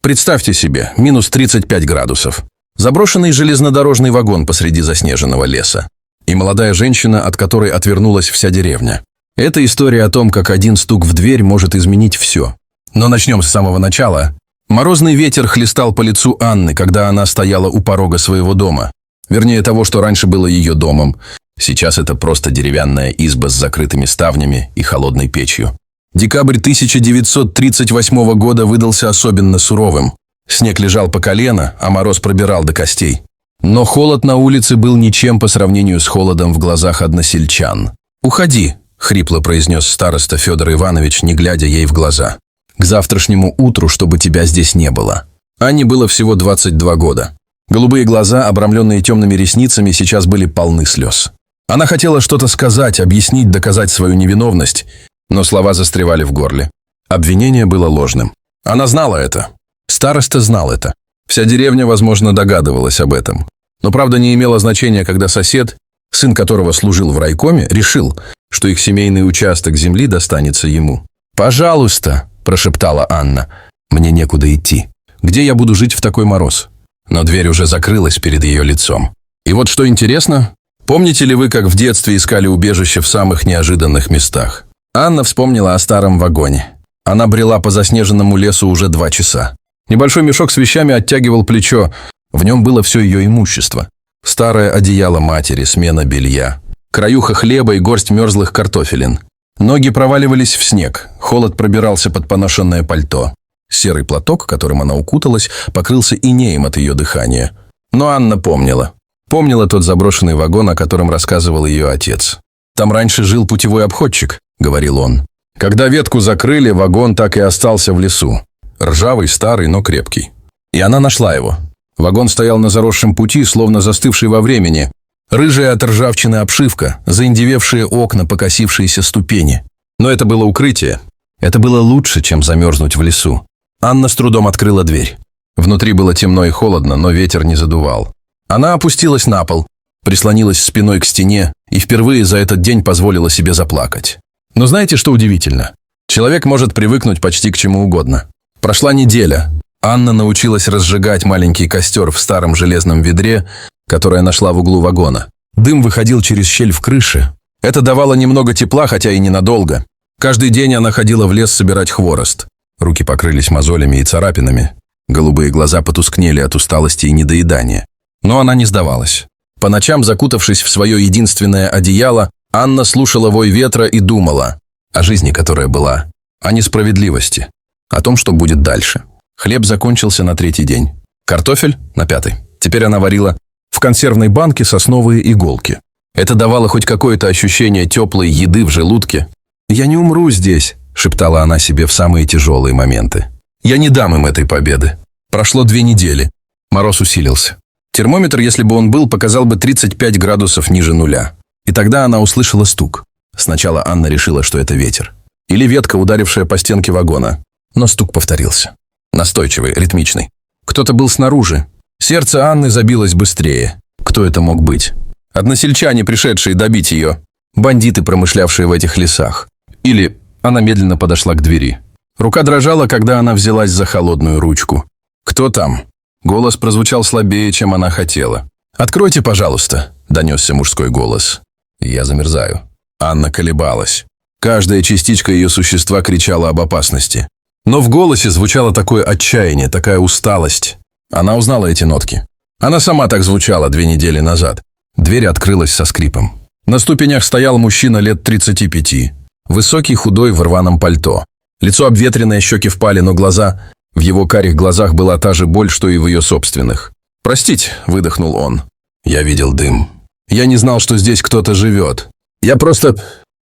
Представьте себе, минус 35 градусов. Заброшенный железнодорожный вагон посреди заснеженного леса. И молодая женщина, от которой отвернулась вся деревня. Это история о том, как один стук в дверь может изменить все. Но начнем с самого начала. Морозный ветер хлестал по лицу Анны, когда она стояла у порога своего дома. Вернее, того, что раньше было ее домом. Сейчас это просто деревянная изба с закрытыми ставнями и холодной печью. Декабрь 1938 года выдался особенно суровым. Снег лежал по колено, а мороз пробирал до костей. Но холод на улице был ничем по сравнению с холодом в глазах односельчан. «Уходи», — хрипло произнес староста Федор Иванович, не глядя ей в глаза. «К завтрашнему утру, чтобы тебя здесь не было». Анне было всего 22 года. Голубые глаза, обрамленные темными ресницами, сейчас были полны слез. Она хотела что-то сказать, объяснить, доказать свою невиновность, но слова застревали в горле. Обвинение было ложным. Она знала это. Староста знал это. Вся деревня, возможно, догадывалась об этом. Но правда не имело значения, когда сосед, сын которого служил в райкоме, решил, что их семейный участок земли достанется ему. «Пожалуйста», – прошептала Анна, – «мне некуда идти. Где я буду жить в такой мороз?» Но дверь уже закрылась перед ее лицом. И вот что интересно, помните ли вы, как в детстве искали убежище в самых неожиданных местах? Анна вспомнила о старом вагоне. Она брела по заснеженному лесу уже 2 часа. Небольшой мешок с вещами оттягивал плечо. В нем было все ее имущество. Старое одеяло матери, смена белья, краюха хлеба и горсть мерзлых картофелин. Ноги проваливались в снег, холод пробирался под поношенное пальто. Серый платок, которым она укуталась, покрылся инеем от ее дыхания. Но Анна помнила. Помнила тот заброшенный вагон, о котором рассказывал ее отец. «Там раньше жил путевой обходчик», — говорил он. «Когда ветку закрыли, вагон так и остался в лесу. Ржавый, старый, но крепкий. И она нашла его. Вагон стоял на заросшем пути, словно застывший во времени. Рыжая от ржавчины обшивка, заиндевевшие окна, покосившиеся ступени. Но это было укрытие. Это было лучше, чем замерзнуть в лесу. Анна с трудом открыла дверь. Внутри было темно и холодно, но ветер не задувал. Она опустилась на пол, прислонилась спиной к стене и впервые за этот день позволила себе заплакать. Но знаете, что удивительно? Человек может привыкнуть почти к чему угодно. Прошла неделя. Анна научилась разжигать маленький костер в старом железном ведре, которое нашла в углу вагона. Дым выходил через щель в крыше. Это давало немного тепла, хотя и ненадолго. Каждый день она ходила в лес собирать хворост. Руки покрылись мозолями и царапинами. Голубые глаза потускнели от усталости и недоедания. Но она не сдавалась. По ночам, закутавшись в свое единственное одеяло, Анна слушала вой ветра и думала о жизни, которая была, о несправедливости, о том, что будет дальше. Хлеб закончился на 3-й день. Картофель – на 5-й. Теперь она варила в консервной банке сосновые иголки. Это давало хоть какое-то ощущение теплой еды в желудке. «Я не умру здесь», – шептала она себе в самые тяжелые моменты. «Я не дам им этой победы». Прошло 2 недели. Мороз усилился. Термометр, если бы он был, показал бы 35 градусов ниже нуля. И тогда она услышала стук. Сначала Анна решила, что это ветер. Или ветка, ударившая по стенке вагона. Но стук повторился. Настойчивый, ритмичный. Кто-то был снаружи. Сердце Анны забилось быстрее. Кто это мог быть? Односельчане, пришедшие добить ее. Бандиты, промышлявшие в этих лесах. Или она медленно подошла к двери. Рука дрожала, когда она взялась за холодную ручку. «Кто там?» Голос прозвучал слабее, чем она хотела. «Откройте, пожалуйста», – донесся мужской голос. «Я замерзаю». Анна колебалась. Каждая частичка ее существа кричала об опасности. Но в голосе звучало такое отчаяние, такая усталость. Она узнала эти нотки. Она сама так звучала 2 недели назад. Дверь открылась со скрипом. На ступенях стоял мужчина лет 35. Высокий, худой, в рваном пальто. Лицо обветренное, щеки впали, но глаза... В его карих глазах была та же боль, что и в ее собственных. «Простите», – выдохнул он. «Я видел дым. Я не знал, что здесь кто-то живет. Я просто...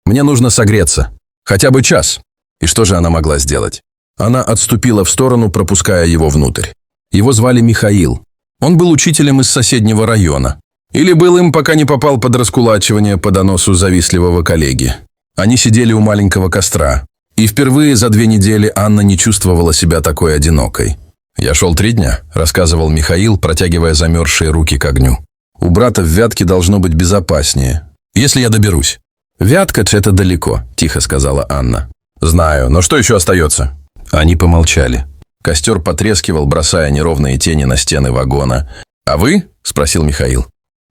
Мне нужно согреться. Хотя бы час». И что же она могла сделать? Она отступила в сторону, пропуская его внутрь. Его звали Михаил. Он был учителем из соседнего района. Или был им, пока не попал под раскулачивание по доносу завистливого коллеги. Они сидели у маленького костра. И впервые за 2 недели Анна не чувствовала себя такой одинокой. «Я шел 3 дня», – рассказывал Михаил, протягивая замерзшие руки к огню. «У брата в Вятке должно быть безопаснее. Если я доберусь». «Вятка – это далеко», – тихо сказала Анна. «Знаю, но что еще остается?» Они помолчали. Костер потрескивал, бросая неровные тени на стены вагона. «А вы?» – спросил Михаил.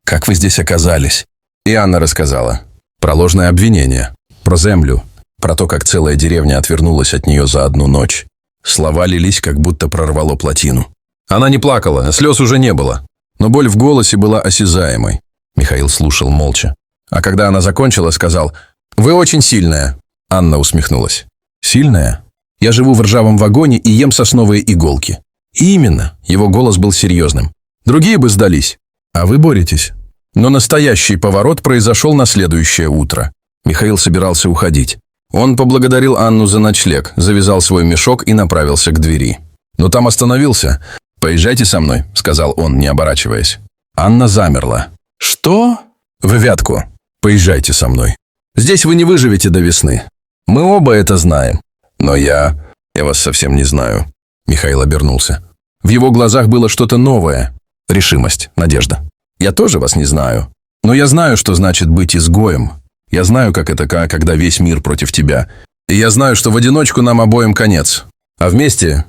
«Как вы здесь оказались?» И Анна рассказала. Про ложное обвинение, про землю, про то, как целая деревня отвернулась от нее за одну ночь. Слова лились, как будто прорвало плотину. Она не плакала, слез уже не было. Но боль в голосе была осязаемой. Михаил слушал молча. А когда она закончила, сказал: «Вы очень сильная». Анна усмехнулась. «Сильная? Я живу в ржавом вагоне и ем сосновые иголки». И именно, его голос был серьезным. Другие бы сдались, а вы боретесь. Но настоящий поворот произошел на следующее утро. Михаил собирался уходить. Он поблагодарил Анну за ночлег, завязал свой мешок и направился к двери. Но там остановился. «Поезжайте со мной», — сказал он, не оборачиваясь. Анна замерла. «Что?» «В Вятку. Поезжайте со мной. Здесь вы не выживете до весны. Мы оба это знаем. Но я вас совсем не знаю». Михаил обернулся. В его глазах было что-то новое. Решимость, надежда. «Я тоже вас не знаю. Но я знаю, что значит быть изгоем. Я знаю, как это, когда весь мир против тебя. И я знаю, что в одиночку нам обоим конец. А вместе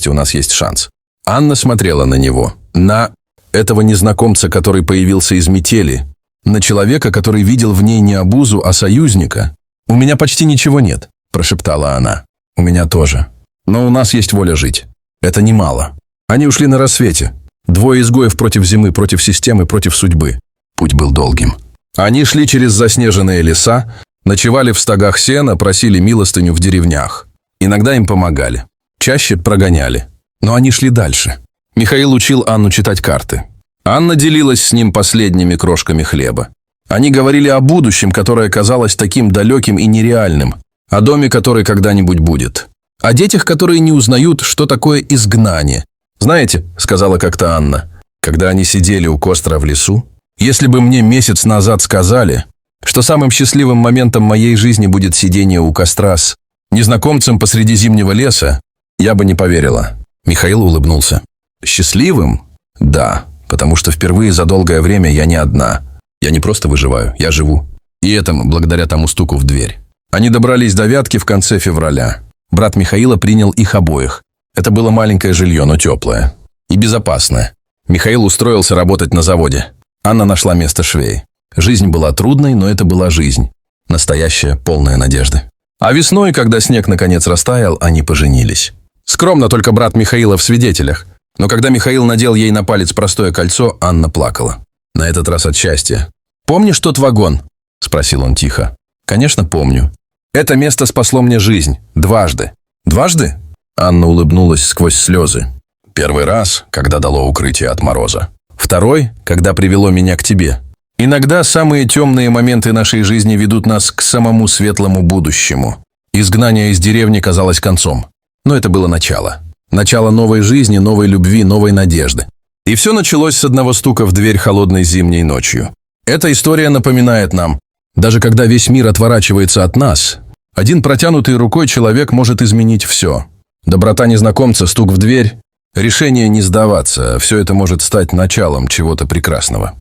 у нас есть шанс». Анна смотрела на него. На этого незнакомца, который появился из метели. На человека, который видел в ней не обузу, а союзника. «У меня почти ничего нет», – прошептала она. «У меня тоже. Но у нас есть воля жить. Это немало». Они ушли на рассвете. Двое изгоев против зимы, против системы, против судьбы. Путь был долгим. Они шли через заснеженные леса, ночевали в стогах сена, просили милостыню в деревнях. Иногда им помогали. Чаще прогоняли. Но они шли дальше. Михаил учил Анну читать карты. Анна делилась с ним последними крошками хлеба. Они говорили о будущем, которое казалось таким далеким и нереальным. О доме, который когда-нибудь будет. О детях, которые не узнают, что такое изгнание. «Знаете», — сказала как-то Анна, когда они сидели у костра в лесу, «если бы мне месяц назад сказали, что самым счастливым моментом моей жизни будет сидение у костра с незнакомцем посреди зимнего леса, я бы не поверила». Михаил улыбнулся. «Счастливым? Да, потому что впервые за долгое время я не одна. Я не просто выживаю, я живу. И это благодаря тому стуку в дверь». Они добрались до Вятки в конце февраля. Брат Михаила принял их обоих. Это было маленькое жилье, но теплое. И безопасное. Михаил устроился работать на заводе. Анна нашла место швеи. Жизнь была трудной, но это была жизнь. Настоящая, полная надежды. А весной, когда снег наконец растаял, они поженились. Скромно только брат Михаила в свидетелях. Но когда Михаил надел ей на палец простое кольцо, Анна плакала. На этот раз от счастья. «Помнишь тот вагон?» – спросил он тихо. «Конечно, помню. Это место спасло мне жизнь. Дважды». «Дважды?» Анна улыбнулась сквозь слезы. «Первый раз, когда дало укрытие от мороза. Второй, когда привело меня к тебе. Иногда самые темные моменты нашей жизни ведут нас к самому светлому будущему. Изгнание из деревни казалось концом. Но это было начало. Начало новой жизни, новой любви, новой надежды. И все началось с одного стука в дверь холодной зимней ночью. Эта история напоминает нам, даже когда весь мир отворачивается от нас, один протянутый рукой человек может изменить все. Доброта незнакомца, стук в дверь, решение не сдаваться – все это может стать началом чего-то прекрасного.